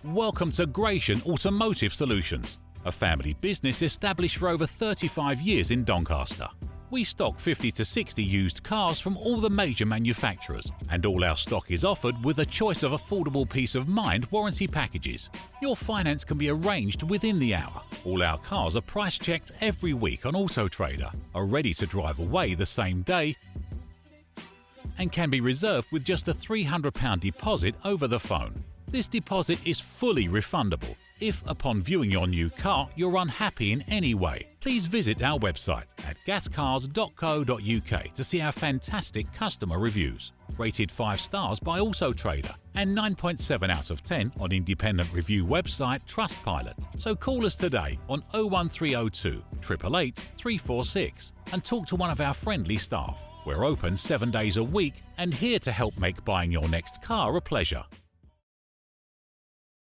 Welcome to Gratian Automotive Solutions, a family business established for over 35 years in Doncaster. We stock 50 to 60 used cars from all the major manufacturers, and all our stock is offered with a choice of affordable peace of mind warranty packages. Your finance can be arranged within the hour. All our cars are price checked every week on Auto Trader, are ready to drive away the same day, and can be reserved with just a £300 deposit over the phone. This deposit is fully refundable. If, upon viewing your new car, you're unhappy in any way, please visit our website at gascars.co.uk to see our fantastic customer reviews. Rated 5 stars by Auto Trader and 9.7 out of 10 on independent review website Trustpilot. So call us today on 01302 888 346 and talk to one of our friendly staff. We're open 7 days a week and here to help make buying your next car a pleasure.